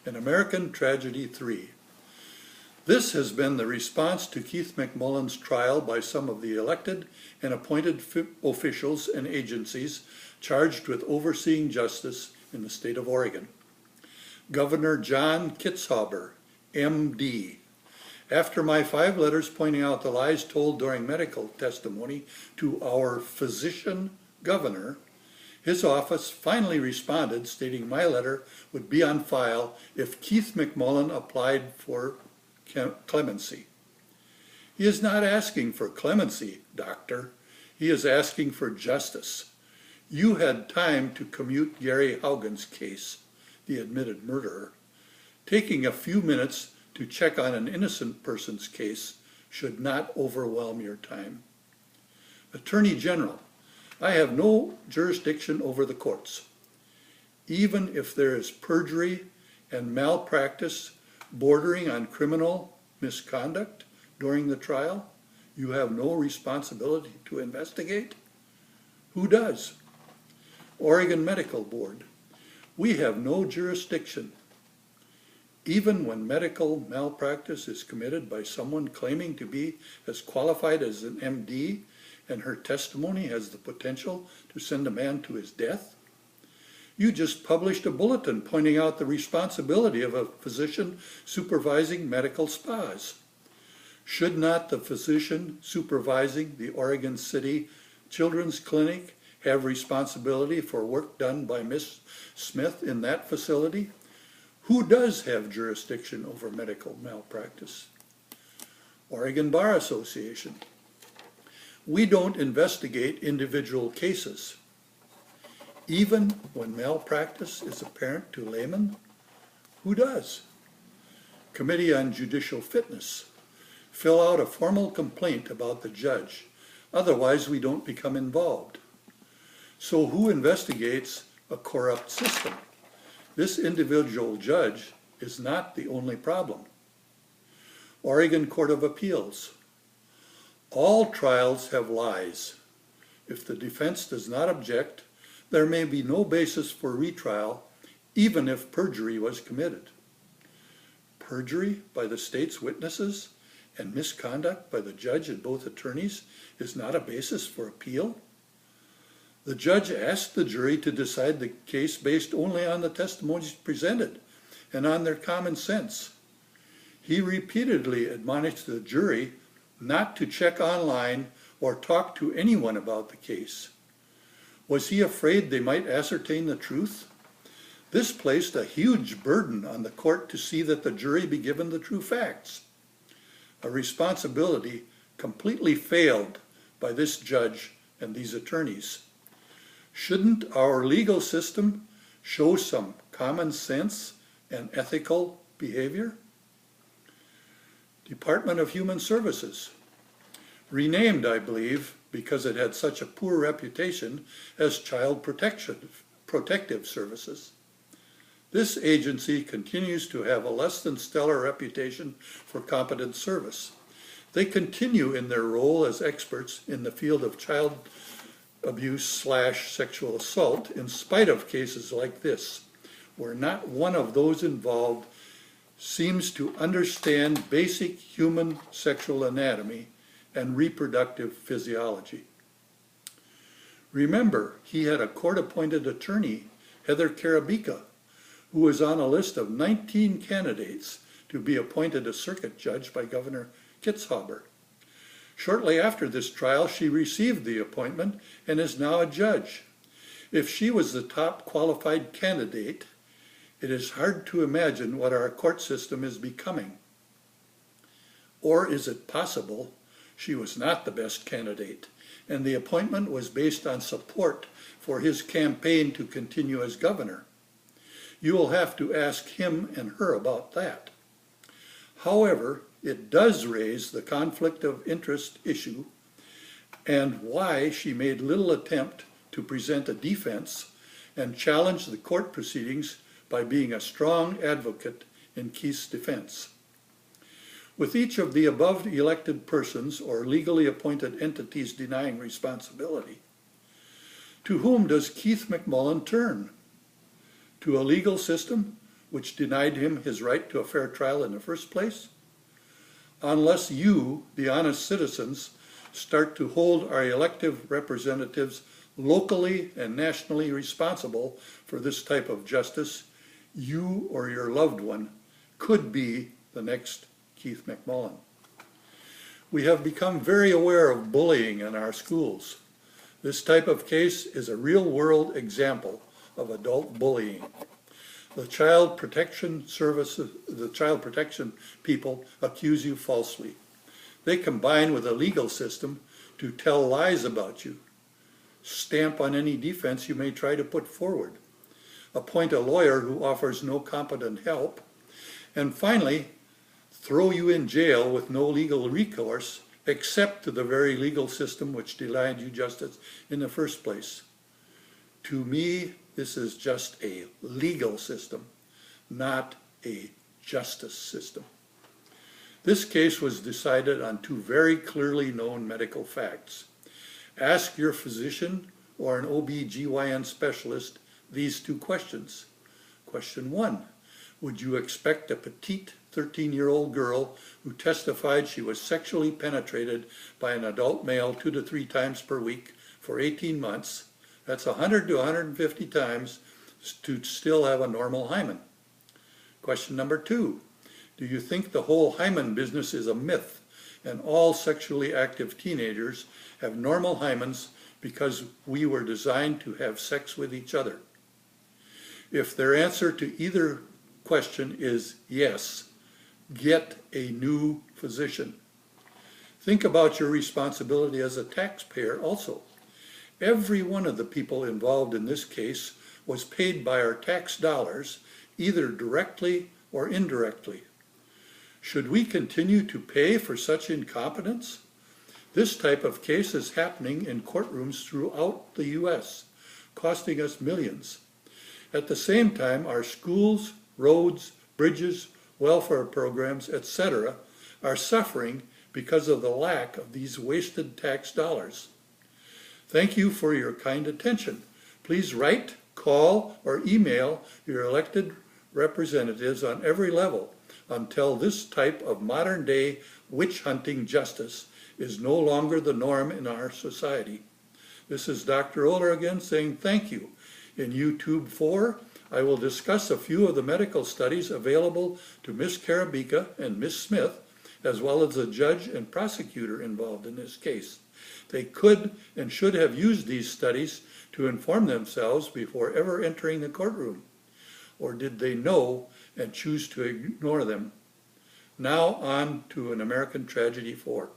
An American Tragedy 3. This has been the response to Keith McMullin's trial by some of the elected and appointed officials and agencies charged with overseeing justice in the state of Oregon. Governor John Kitzhaber, M.D. After my 5 letters pointing out the lies told during medical testimony to our physician governor, his office finally responded stating my letter would be on file if Keith McMullin applied for clemency. He is not asking for clemency, doctor. He is asking for justice. You had time to commute Gary Haugen's case, the admitted murderer. Taking a few minutes to check on an innocent person's case should not overwhelm your time. Attorney General, I have no jurisdiction over the courts. Even if there is perjury and malpractice bordering on criminal misconduct during the trial, you have no responsibility to investigate? Who does? Oregon Medical Board, we have no jurisdiction. Even when medical malpractice is committed by someone claiming to be as qualified as an MD and her testimony has the potential to send a man to his death? You just published a bulletin pointing out the responsibility of a physician supervising medical spas. Should not the physician supervising the Oregon City Children's Clinic have responsibility for work done by Ms. Smith in that facility? Who does have jurisdiction over medical malpractice? Oregon Bar Association. We don't investigate individual cases. Even when malpractice is apparent to laymen, who does? Committee on Judicial Fitness. Fill out a formal complaint about the judge. Otherwise, we don't become involved. So who investigates a corrupt system? This individual judge is not the only problem. Oregon Court of Appeals. All trials have lies. If the defense does not object, there may be no basis for retrial, even if perjury was committed. Perjury by the state's witnesses and misconduct by the judge and both attorneys is not a basis for appeal? The judge asked the jury to decide the case based only on the testimonies presented and on their common sense. He repeatedly admonished the jury not to check online or talk to anyone about the case. Was he afraid they might ascertain the truth? This placed a huge burden on the court to see that the jury be given the true facts. A responsibility completely failed by this judge and these attorneys. Shouldn't our legal system show some common sense and ethical behavior? Department of Human Services. Renamed, I believe, because it had such a poor reputation as Child Protective Services. This agency continues to have a less than stellar reputation for competent service. They continue in their role as experts in the field of child abuse/sexual assault in spite of cases like this, where not one of those involved seems to understand basic human sexual anatomy and reproductive physiology. Remember, he had a court-appointed attorney, Heather Karabika, who was on a list of 19 candidates to be appointed a circuit judge by Governor Kitzhaber. Shortly after this trial, she received the appointment and is now a judge. If she was the top qualified candidate, it is hard to imagine what our court system is becoming. Or is it possible she was not the best candidate, and the appointment was based on support for his campaign to continue as governor? You will have to ask him and her about that. However, it does raise the conflict of interest issue and why she made little attempt to present a defense and challenge the court proceedings by being a strong advocate in Keith's defense. With each of the above elected persons or legally appointed entities denying responsibility, to whom does Keith McMullin turn? To a legal system which denied him his right to a fair trial in the first place? Unless you, the honest citizens, start to hold our elected representatives locally and nationally responsible for this type of justice, you or your loved one could be the next Keith McMullin. We have become very aware of bullying in our schools. This type of case is a real-world example of adult bullying. The Child Protection Services, the Child Protection people accuse you falsely. They combine with the legal system to tell lies about you, stamp on any defense you may try to put forward, appoint a lawyer who offers no competent help, and finally, throw you in jail with no legal recourse except to the very legal system which denied you justice in the first place. To me, this is just a legal system, not a justice system. This case was decided on two very clearly known medical facts. Ask your physician or an OB/GYN specialist these two questions. Question 1, would you expect a petite 13-year-old girl who testified she was sexually penetrated by an adult male 2 to 3 times per week for 18 months, that's 100 to 150 times, to still have a normal hymen? Question number 2, do you think the whole hymen business is a myth and all sexually active teenagers have normal hymens because we were designed to have sex with each other? If their answer to either question is yes, get a new physician. Think about your responsibility as a taxpayer also. Every one of the people involved in this case was paid by our tax dollars, either directly or indirectly. Should we continue to pay for such incompetence? This type of case is happening in courtrooms throughout the U.S., costing us millions. At the same time, our schools, roads, bridges, welfare programs, etc. are suffering because of the lack of these wasted tax dollars. Thank you for your kind attention. Please write, call, or email your elected representatives on every level until this type of modern-day witch-hunting justice is no longer the norm in our society. This is Dr. Oler again saying thank you. In YouTube 4, I will discuss a few of the medical studies available to Ms. Karabika and Ms. Smith, as well as the judge and prosecutor involved in this case. They could and should have used these studies to inform themselves before ever entering the courtroom. Or did they know and choose to ignore them? Now on to An American Tragedy 4.